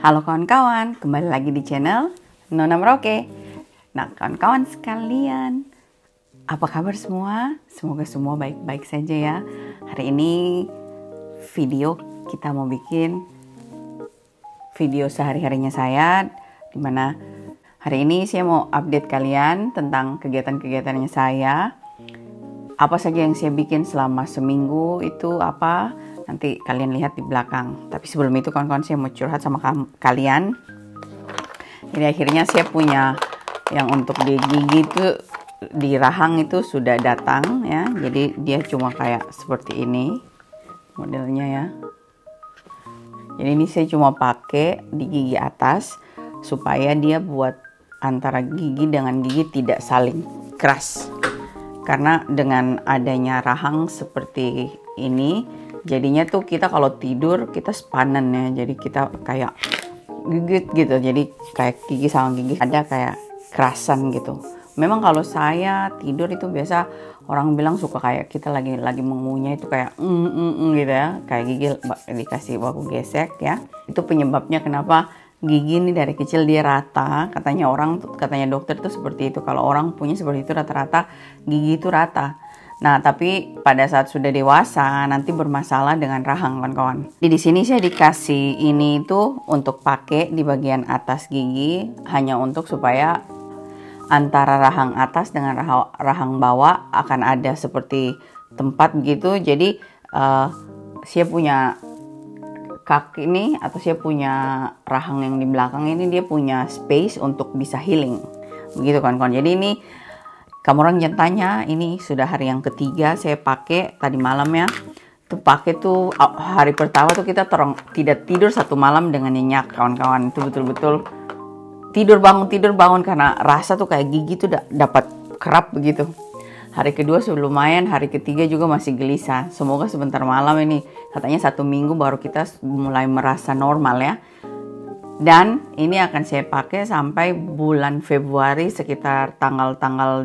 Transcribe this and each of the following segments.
Halo kawan-kawan, kembali lagi di channel Nona Merauke. Nah kawan-kawan sekalian, apa kabar semua? Semoga semua baik-baik saja ya. Hari ini kita mau bikin video sehari-harinya saya, dimana hari ini saya mau update kalian tentang kegiatan-kegiatannya saya. Apa saja yang saya bikin selama seminggu itu apa, nanti kalian lihat di belakang. Tapi sebelum itu kawan-kawan, saya mau curhat sama kalian. Jadi akhirnya saya punya yang untuk di gigi itu, di rahang itu sudah datang ya. Jadi dia cuma kayak seperti ini modelnya ya. Jadi ini saya cuma pakai di gigi atas supaya dia buat antara gigi dengan gigi tidak saling keras. Karena dengan adanya rahang seperti ini, jadinya tuh kita kalau tidur kita sepanen ya. Jadi kita kayak gigit gitu. Jadi kayak gigi sama gigi ada kayak kerasan gitu. Memang kalau saya tidur itu biasa orang bilang suka kayak kita lagi mengunyah itu kayak gitu ya. Kayak gigi dikasih baku gesek ya. Itu penyebabnya kenapa gigi ini dari kecil dia rata. Katanya dokter itu seperti itu. Kalau orang punya seperti itu rata-rata gigi itu rata. Nah, tapi pada saat sudah dewasa nanti bermasalah dengan rahang kawan-kawan. Di sini saya dikasih ini itu untuk pakai di bagian atas gigi, hanya untuk supaya antara rahang atas dengan rahang bawah akan ada seperti tempat gitu. Jadi saya punya kaki ini atau saya punya rahang yang di belakang ini, dia punya space untuk bisa healing begitu kawan-kawan. Jadi ini kamu orang jangan tanya, ini sudah hari yang ketiga saya pakai. Tadi malam ya tuh pakai tuh, hari pertama tuh kita tidak tidur satu malam dengan nyenyak kawan-kawan. Itu betul-betul tidur bangun karena rasa tuh kayak gigi tuh dapat kerap begitu. Hari kedua sudah lumayan, hari ketiga juga masih gelisah. Semoga sebentar malam ini, katanya 1 minggu baru kita mulai merasa normal ya. Dan ini akan saya pakai sampai bulan Februari, sekitar tanggal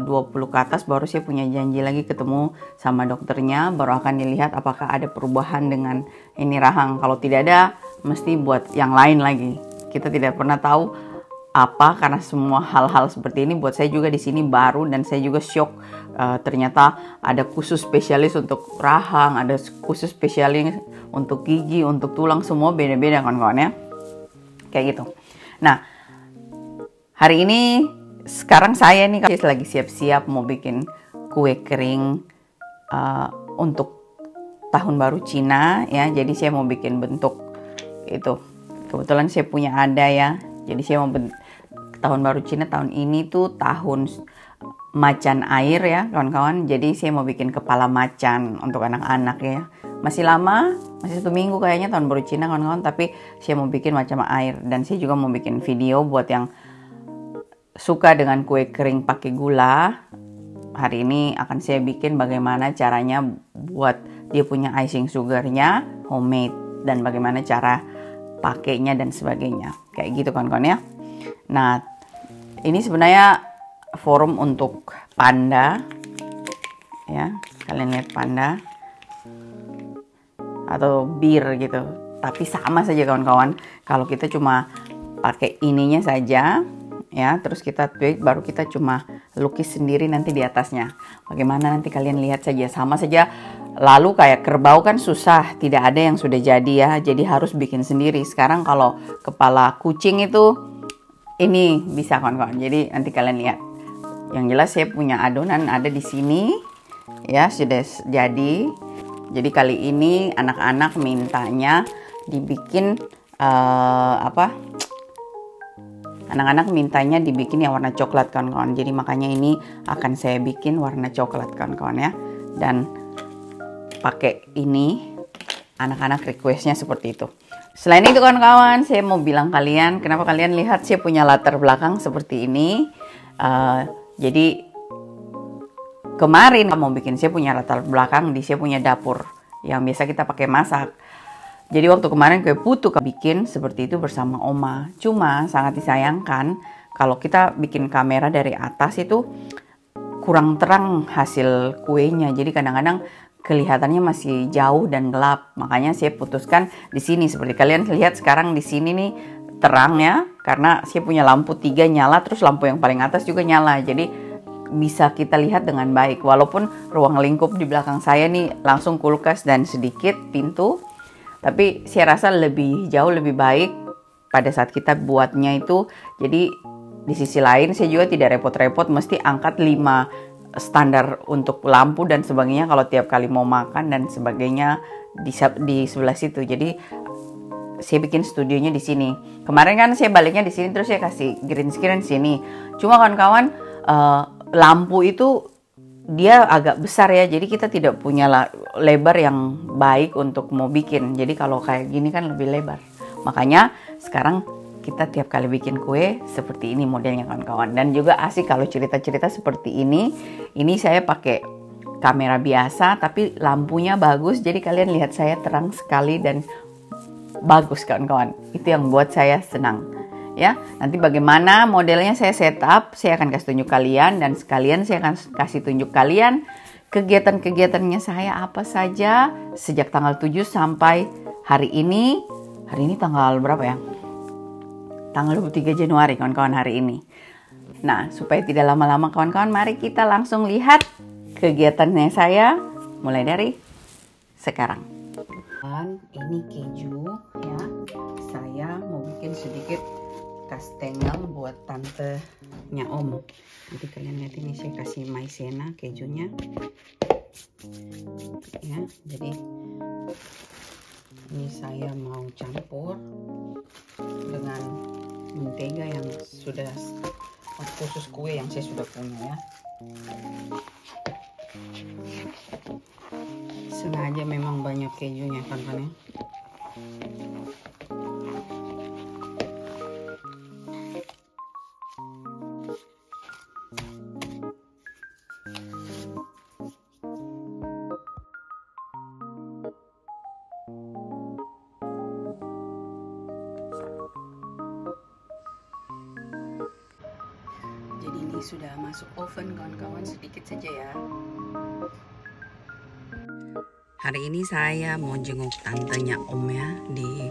20 ke atas baru saya punya janji lagi ketemu sama dokternya. Baru akan dilihat apakah ada perubahan dengan ini rahang. Kalau tidak ada, mesti buat yang lain lagi. Kita tidak pernah tahu apa, karena semua hal-hal seperti ini buat saya juga di sini baru, dan saya juga shock. Ternyata ada khusus spesialis untuk rahang, ada khusus spesialis untuk gigi, untuk tulang, semua beda-beda kawan-kawan ya, kayak gitu. Nah, hari ini sekarang saya nih lagi siap-siap mau bikin kue kering untuk tahun baru Cina ya. Jadi saya mau bikin bentuk itu, kebetulan saya punya ada ya. Jadi saya mau tahun baru Cina tahun ini tuh tahun macan air ya kawan-kawan. Jadi saya mau bikin kepala macan untuk anak-anak ya. Masih lama, masih 1 minggu kayaknya tahun baru Cina kawan-kawan. Tapi saya mau bikin macam air, dan saya juga mau bikin video buat yang suka dengan kue kering pakai gula. Hari ini akan saya bikin bagaimana caranya buat dia punya icing sugarnya homemade, dan bagaimana cara pakainya dan sebagainya, kayak gitu kawan-kawan ya. Nah, ini sebenarnya forum untuk panda ya, kalian lihat panda atau bir gitu, tapi sama saja kawan-kawan. Kalau kita cuma pakai ininya saja ya, terus kita tweak, baru kita cuma lukis sendiri nanti di atasnya. Bagaimana nanti kalian lihat saja, sama saja. Lalu kayak kerbau kan susah, tidak ada yang sudah jadi ya, jadi harus bikin sendiri. Sekarang kalau kepala kucing itu ini bisa kawan-kawan. Jadi nanti kalian lihat. Yang jelas saya punya adonan ada di sini ya, sudah jadi. Jadi kali ini anak-anak mintanya dibikin anak-anak mintanya dibikin yang warna coklat kawan-kawan. Jadi makanya ini akan saya bikin warna coklat kawan-kawan ya. Dan pakai ini, anak-anak requestnya seperti itu. Selain itu kawan-kawan, saya mau bilang kalian, kenapa kalian lihat saya punya latar belakang seperti ini. Jadi kemarin mau bikin, saya punya latar belakang saya punya dapur yang biasa kita pakai masak. Jadi waktu kemarin kue putu bikin seperti itu bersama oma. Cuma sangat disayangkan kalau kita bikin kamera dari atas itu kurang terang hasil kuenya. Jadi kadang-kadang kelihatannya masih jauh dan gelap. Makanya saya putuskan di sini, seperti kalian lihat sekarang di sini nih terang ya, karena saya punya lampu 3 nyala, terus lampu yang paling atas juga nyala, jadi bisa kita lihat dengan baik. Walaupun ruang lingkup di belakang saya nih langsung kulkas dan sedikit pintu, tapi saya rasa jauh lebih baik pada saat kita buatnya itu. Jadi di sisi lain saya juga tidak repot-repot mesti angkat 5 standar untuk lampu dan sebagainya kalau tiap kali mau makan dan sebagainya di sebelah situ. Jadi saya bikin studionya di sini. Kemarin kan saya baliknya di sini, terus saya kasih green screen di sini. Cuma kawan-kawan, lampu itu dia agak besar ya, jadi kita tidak punya lebar yang baik untuk mau bikin. Jadi kalau kayak gini kan lebih lebar. Makanya sekarang kita tiap kali bikin kue seperti ini modelnya kawan-kawan. Dan juga asik kalau cerita-cerita seperti ini. Ini saya pakai kamera biasa tapi lampunya bagus, jadi kalian lihat saya terang sekali dan bagus kawan-kawan. Itu yang buat saya senang. Ya, nanti bagaimana modelnya saya setup, saya akan kasih tunjuk kalian, dan sekalian saya akan kasih tunjuk kalian kegiatan-kegiatannya saya apa saja sejak tanggal 7 sampai hari ini. Hari ini tanggal berapa ya? Tanggal 23 Januari kawan-kawan hari ini. Nah, supaya tidak lama-lama kawan-kawan, mari kita langsung lihat kegiatannya saya mulai dari sekarang. Ini keju ya. Saya mau bikin sedikit kastengel buat tantenya Om. Jadi kalian lihat ini saya kasih maizena kejunya. Ya, jadi ini saya mau campur dengan mentega yang sudah khusus kue yang saya sudah punya ya. Sengaja memang banyak kejunya kan ya. Jadi ini sudah masuk oven kawan-kawan, sedikit saja ya. Hari ini saya mau jenguk tantenya Om ya di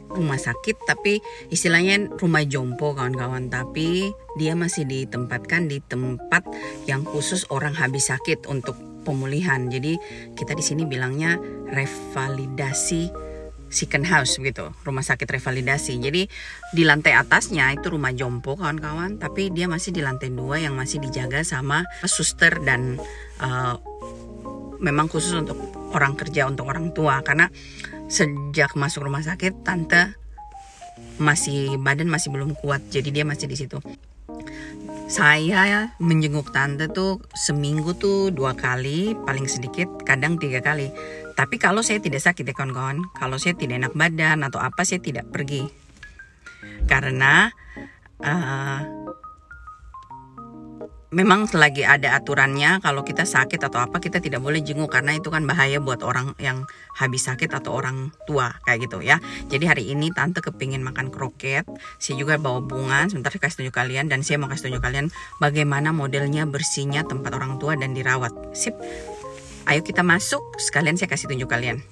rumah sakit, tapi istilahnya rumah jompo kawan-kawan, tapi dia masih ditempatkan di tempat yang khusus orang habis sakit untuk pemulihan. Jadi kita di sini bilangnya revalidasi second house gitu, rumah sakit revalidasi. Jadi di lantai atasnya itu rumah jompo kawan-kawan, tapi dia masih di lantai 2 yang masih dijaga sama suster dan memang khusus untuk orang kerja, untuk orang tua. Karena sejak masuk rumah sakit tante badan masih belum kuat, jadi dia masih di situ. Saya menjenguk tante tuh seminggu tuh 2 kali, paling sedikit kadang 3 kali. Tapi kalau saya tidak sakit ya kawan-kawan, kalau saya tidak enak badan atau apa, saya tidak pergi. Karena memang lagi ada aturannya, kalau kita sakit atau apa kita tidak boleh jenguk, karena itu kan bahaya buat orang yang habis sakit atau orang tua kayak gitu ya. Jadi hari ini tante kepingin makan kroket, saya juga bawa bunga, sebentar saya kasih tunjuk kalian, dan saya mau kasih tunjuk kalian bagaimana modelnya bersihnya tempat orang tua dan dirawat. Sip, ayo kita masuk, sekalian saya kasih tunjuk kalian.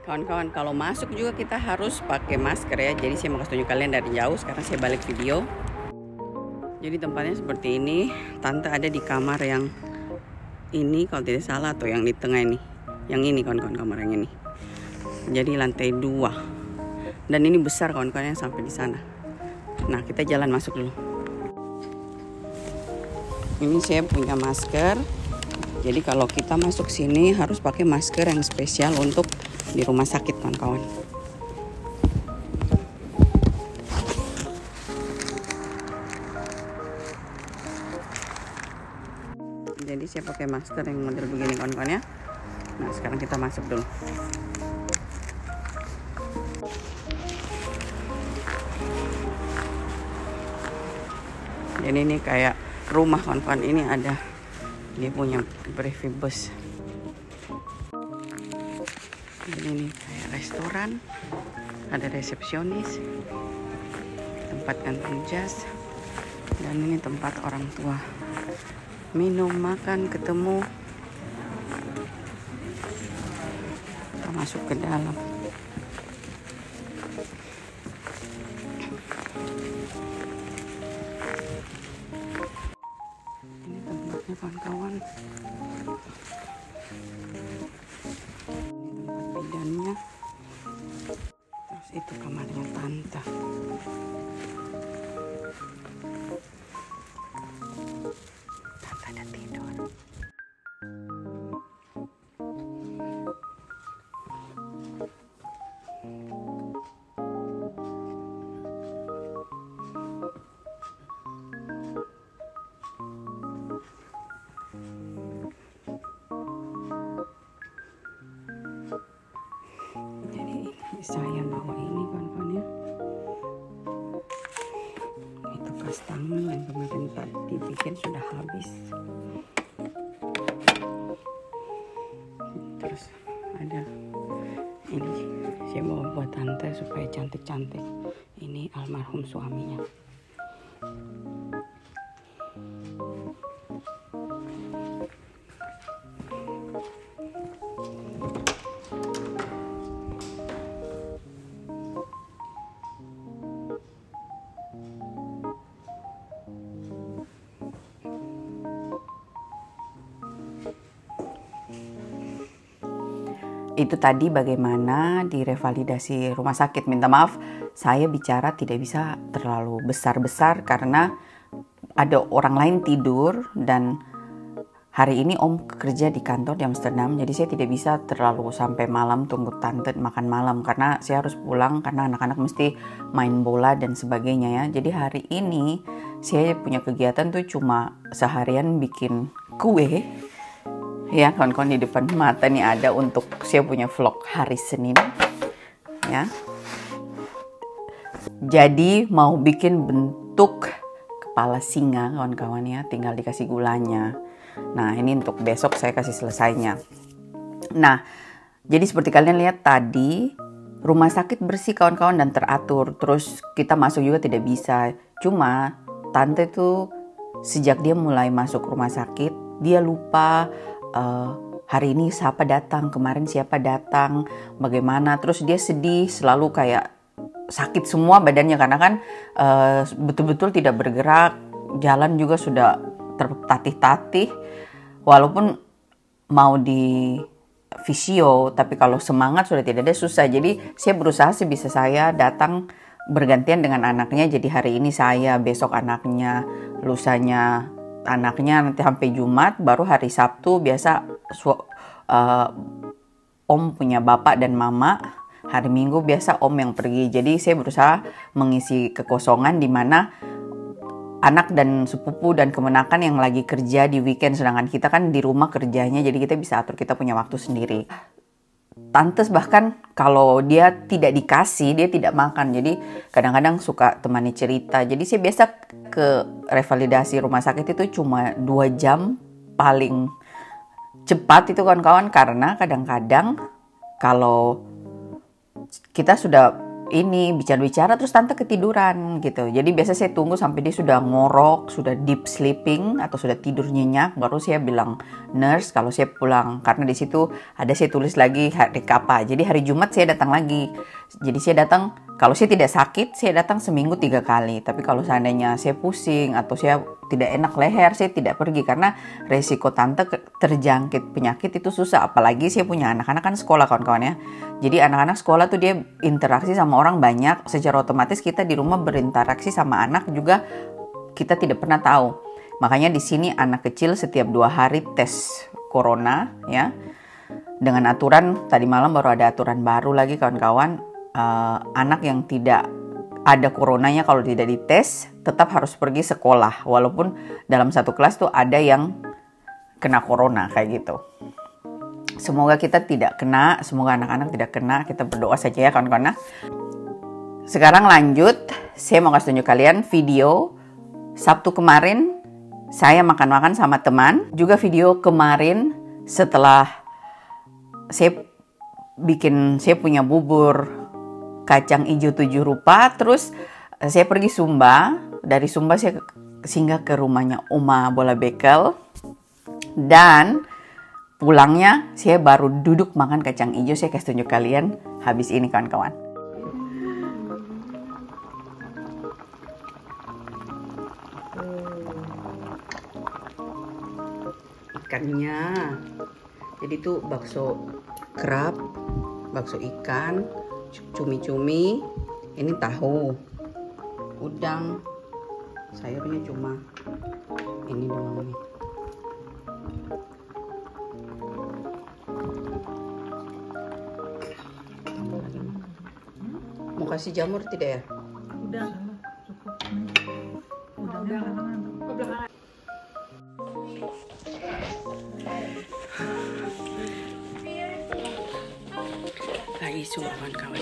Kawan-kawan, kalau masuk juga kita harus pakai masker ya, jadi saya mau kasih tunjuk kalian dari jauh. Sekarang saya balik video. Jadi tempatnya seperti ini. Tante ada di kamar yang ini kalau tidak salah, atau yang di tengah ini. Yang ini kawan-kawan, kamar yang ini. Jadi lantai 2. Dan ini besar kawan-kawan yang sampai di sana. Nah, kita jalan masuk dulu. Ini saya punya masker. Jadi kalau kita masuk sini harus pakai masker yang spesial untuk di rumah sakit kawan-kawan. Jadi saya pakai masker yang model begini kawan-kawan ya. Nah, sekarang kita masuk dulu. Jadi ini kayak rumah kawan-kawan, ini ada dia punya brevi bus. Jadi ini kayak restoran, ada resepsionis, tempat gantung jas, dan ini tempat orang tua minum, makan, ketemu. Kita masuk ke dalam. kawan-kawan. Ini tempat bidannya. Terus itu kamarnya tante. Tante ada tidur. Saya bawa ini kawan-kawan ya. Itu kastangel yang kemarin tadi bikin sudah habis. Terus ada ini saya bawa buat tante supaya cantik-cantik. Ini almarhum suaminya. Itu tadi bagaimana di revalidasi rumah sakit. Minta maaf, saya bicara tidak bisa terlalu besar-besar karena ada orang lain tidur dan hari ini Om kerja di kantor di Amsterdam. Jadi saya tidak bisa terlalu sampai malam tunggu tante makan malam karena saya harus pulang karena anak-anak mesti main bola dan sebagainya ya. Jadi hari ini saya punya kegiatan tuh cuma seharian bikin kue. Ya kawan-kawan, di depan mata nih ada untuk saya punya vlog hari Senin ya. Jadi mau bikin bentuk kepala singa kawan-kawan ya, tinggal dikasih gulanya. Nah ini untuk besok saya kasih selesainya. Nah jadi seperti kalian lihat tadi, rumah sakit bersih kawan-kawan dan teratur. Terus kita masuk juga tidak bisa. Cuma tante tuh sejak dia mulai masuk rumah sakit dia lupa hari ini siapa datang, kemarin siapa datang, bagaimana. Terus dia sedih, selalu kayak sakit semua badannya karena kan betul-betul tidak bergerak, jalan juga sudah tertatih-tatih. Walaupun mau di fisio, tapi kalau semangat sudah tidak ada, susah. Jadi saya berusaha sebisa saya datang bergantian dengan anaknya. Jadi hari ini saya, besok anaknya, lusanya anaknya, nanti sampai Jumat, baru hari Sabtu biasa Om punya bapak dan mama. Hari Minggu biasa Om yang pergi. Jadi saya berusaha mengisi kekosongan di mana anak dan sepupu dan kemenakan yang lagi kerja di weekend, sedangkan kita kan di rumah kerjanya, jadi kita bisa atur, kita punya waktu sendiri. Tante bahkan kalau dia tidak dikasih, dia tidak makan. Jadi kadang-kadang suka temani cerita. Jadi saya biasa ke revalidasi rumah sakit itu cuma 2 jam paling cepat itu kawan-kawan. Karena kadang-kadang kalau kita sudah ini bicara-bicara terus tante ketiduran gitu. Jadi biasa saya tunggu sampai dia sudah ngorok, sudah deep sleeping atau sudah tidur nyenyak, baru saya bilang nurse kalau saya pulang. Karena di situ ada saya tulis lagi hari apa. Jadi hari Jumat saya datang lagi. Jadi saya datang, kalau saya tidak sakit saya datang seminggu 3 kali. Tapi kalau seandainya saya pusing atau saya tidak enak leher, saya tidak pergi karena resiko tante terjangkit penyakit itu susah. Apalagi saya punya anak-anak kan sekolah kawan-kawan ya. Jadi anak-anak sekolah tuh dia interaksi sama orang banyak, secara otomatis kita di rumah berinteraksi sama anak juga kita tidak pernah tahu. Makanya di sini anak kecil setiap 2 hari tes corona ya. Dengan aturan tadi malam baru ada aturan baru lagi kawan-kawan, anak yang tidak ada coronanya kalau tidak dites tetap harus pergi sekolah, walaupun dalam satu kelas tuh ada yang kena corona kayak gitu. Semoga kita tidak kena, semoga anak-anak tidak kena, kita berdoa saja ya kawan-kawan. Sekarang lanjut, saya mau kasih tunjuk kalian video Sabtu kemarin saya makan-makan sama teman, juga video kemarin setelah saya punya bubur kacang hijau 7 rupa, terus saya pergi Sumba, dari Sumba saya singgah ke rumahnya Oma Bola Bekel, dan pulangnya saya baru duduk makan kacang hijau. Saya kasih tunjuk kalian habis ini kawan-kawan. ikannya. Jadi itu bakso kerab, bakso ikan, cumi-cumi, ini tahu, udang, sayurnya cuma ini doang nih. Mau kasih jamur tidak ya? Udah, cukup. Udah. Lagi suka kawan-kawan.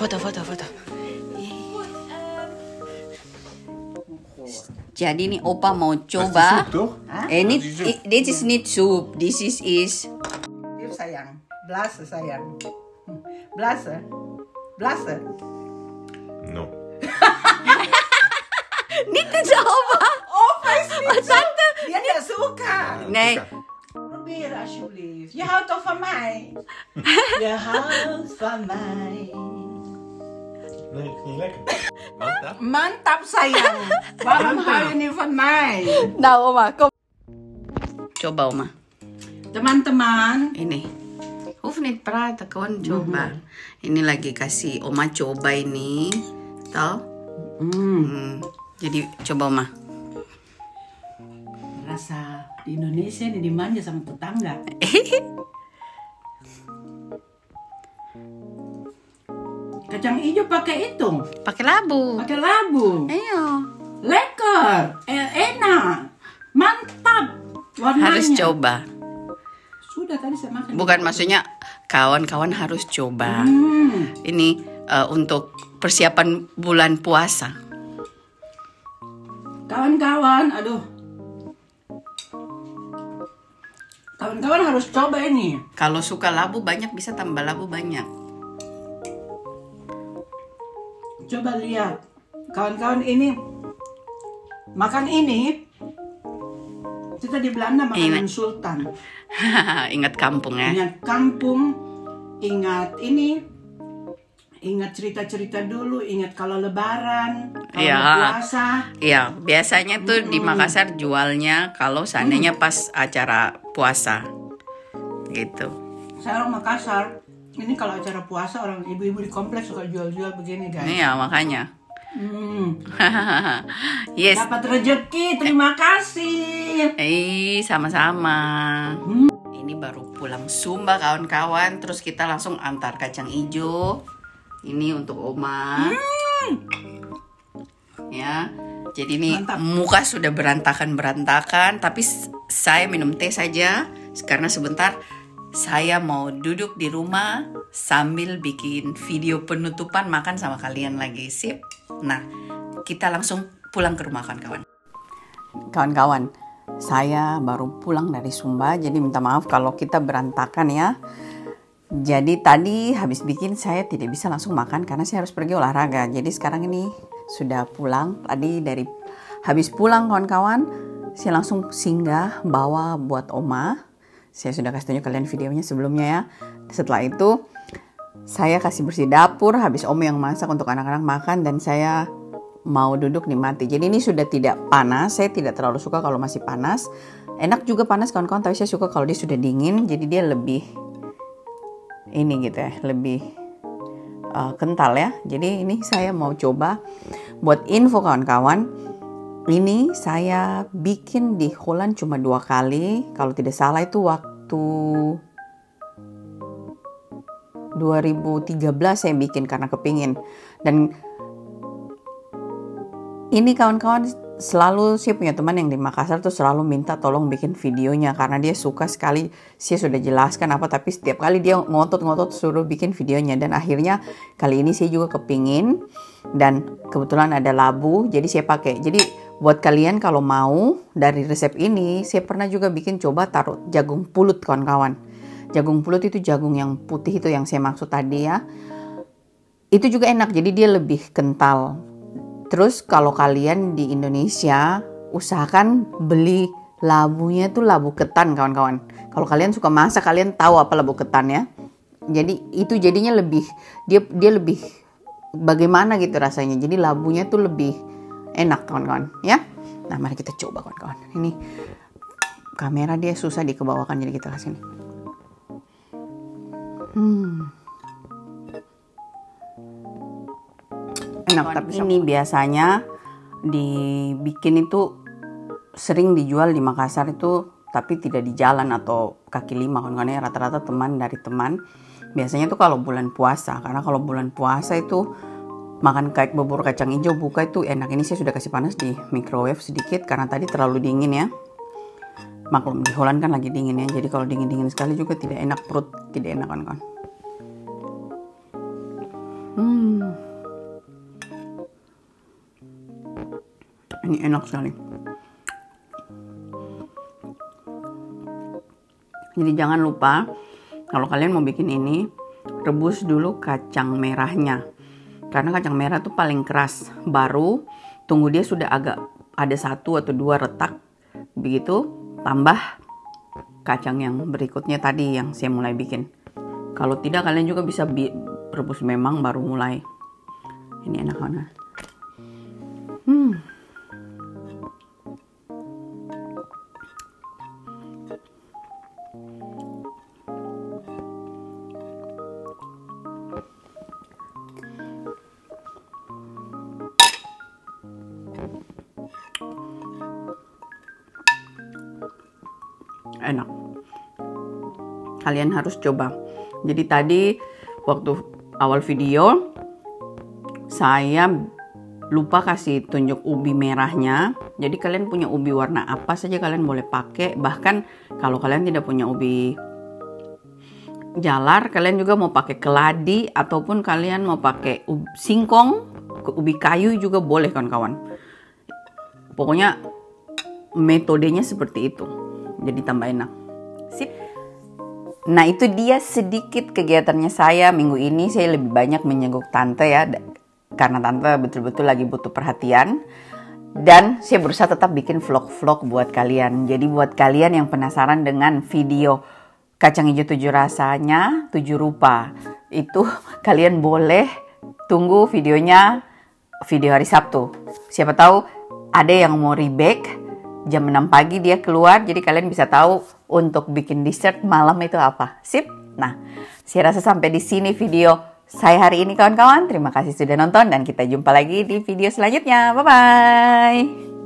Foto. Jadi nih Opa mau coba. Ini this is not soup. This is Hier sayang, blazen sayang. Blazen. No. niet te coba. Opa is niet zo. Tante. Dia niet suka. Nee. Probeer alsjeblieft. Je houdt toch van mij? Je houdt van mij. Nee, niet lekker. Mantap. Mantap sayang. Waarom hou je niet van mij? Nah Oma, kom. Coba Oma. Teman-teman. Ini. Hoef niet praten, kawan coba. Ini lagi kasih Oma coba ini. Tahu? Jadi coba Oma. Rasa di Indonesia ini dimanja sama tetangga. Kacang hijau pakai itu. Pakai labu. Pakai labu. Ayo. Lekker. Enak. Mantap. Warnanya. Harus coba. Sudah tadi saya makan. Bukan maksudnya kawan-kawan harus coba. Ini untuk persiapan bulan puasa. Kawan-kawan, aduh. Kawan-kawan harus coba ini. Kalau suka labu banyak bisa tambah labu banyak. Coba lihat. Kawan-kawan ini makan ini. Kita di Belanda makanan sultan. Ingat kampung ya. Ingat kampung, ingat ini, ingat cerita-cerita dulu, ingat kalau lebaran, kalau puasa. Iya, biasanya tuh di Makassar jualnya kalau seandainya pas acara puasa. Gitu. Saya orang Makassar. Ini kalau acara puasa orang ibu-ibu di kompleks suka jual-jual begini guys. Iya, makanya. Yes. Dapat rezeki, terima kasih. Sama-sama. Ini baru pulang Sumba kawan-kawan. Terus kita langsung antar kacang hijau. Ini untuk Oma. Ya. Jadi ini Mantap. muka sudah berantakan-berantakan. Tapi saya minum teh saja. Karena sebentar saya mau duduk di rumah sambil bikin video penutupan makan sama kalian lagi. Sip. Nah, kita langsung pulang ke rumah kawan-kawan. Kawan-kawan, saya baru pulang dari Sumba, jadi minta maaf kalau kita berantakan ya. Jadi tadi habis bikin saya tidak bisa langsung makan karena saya harus pergi olahraga. Jadi sekarang ini sudah pulang. Tadi dari habis pulang kawan-kawan, saya langsung singgah bawa buat Oma. Saya sudah kasih tunjuk kalian videonya sebelumnya ya. Setelah itu saya kasih bersih dapur, habis Om yang masak untuk anak-anak makan dan saya mau duduk nikmati. Jadi ini sudah tidak panas, saya tidak terlalu suka kalau masih panas. Enak juga panas kawan-kawan, tapi saya suka kalau dia sudah dingin, jadi dia lebih ini gitu ya, lebih kental ya. Jadi ini saya mau coba buat info kawan-kawan. Ini saya bikin di Holland cuma 2 kali, kalau tidak salah itu waktu 2013 saya bikin karena kepingin. Dan ini kawan-kawan selalu saya punya teman yang di Makassar tuh selalu minta tolong bikin videonya karena dia suka sekali. Saya sudah jelaskan apa, tapi setiap kali dia ngotot-ngotot suruh bikin videonya. Dan akhirnya kali ini saya juga kepingin dan kebetulan ada labu jadi saya pakai. Jadi buat kalian kalau mau dari resep ini, saya pernah juga bikin coba taruh jagung pulut kawan-kawan. Jagung pulut itu jagung yang putih itu yang saya maksud tadi ya. Itu juga enak, jadi dia lebih kental. Terus kalau kalian di Indonesia, usahakan beli labunya tuh labu ketan kawan-kawan. Kalau kalian suka masak, kalian tahu apa labu ketan ya. Jadi itu jadinya lebih, dia lebih bagaimana gitu rasanya. Jadi labunya tuh lebih enak kawan-kawan ya. Nah mari kita coba kawan-kawan. Ini kamera dia susah dikebawakan, jadi kita kasih nih. Enak, tapi ini biasanya dibikin itu sering dijual di Makassar itu, tapi tidak di jalan atau kaki lima kawan-kawan ya. Rata-rata teman dari teman biasanya tuh kalau bulan puasa, karena kalau bulan puasa itu makan kayak bubur kacang hijau buka itu enak. Ini saya sudah kasih panas di microwave sedikit karena tadi terlalu dingin ya. Maklum di Holland kan lagi dingin ya, jadi kalau dingin-dingin sekali juga tidak enak, perut tidak enak kawan-kawan. Ini enak sekali. Jadi jangan lupa kalau kalian mau bikin ini, rebus dulu kacang merahnya. Karena kacang merah tuh paling keras. Baru tunggu dia sudah agak ada 1 atau 2 retak. Begitu tambah kacang yang berikutnya tadi yang saya mulai bikin. Kalau tidak kalian juga bisa rebus memang baru mulai. Ini enak banget. Enak. Kalian harus coba. Jadi tadi waktu awal video saya lupa kasih tunjuk ubi merahnya. Jadi kalian punya ubi warna apa saja kalian boleh pakai. Bahkan kalau kalian tidak punya ubi jalar, kalian juga mau pakai keladi ataupun kalian mau pakai singkong, ubi kayu juga boleh kawan-kawan. Pokoknya metodenya seperti itu. Jadi tambah enak. Sip. Nah itu dia sedikit kegiatannya saya minggu ini. Saya lebih banyak menyenguk tante ya, karena tante betul-betul lagi butuh perhatian. Dan saya berusaha tetap bikin vlog-vlog buat kalian. Jadi buat kalian yang penasaran dengan video kacang hijau 7 rasanya 7 rupa, itu kalian boleh tunggu videonya video hari Sabtu. Siapa tahu ada yang mau rebake jam 6 pagi dia keluar, jadi kalian bisa tahu untuk bikin dessert malam itu apa. Sip? Nah, saya rasa sampai di sini video saya hari ini kawan-kawan. Terima kasih sudah nonton dan kita jumpa lagi di video selanjutnya. Bye-bye.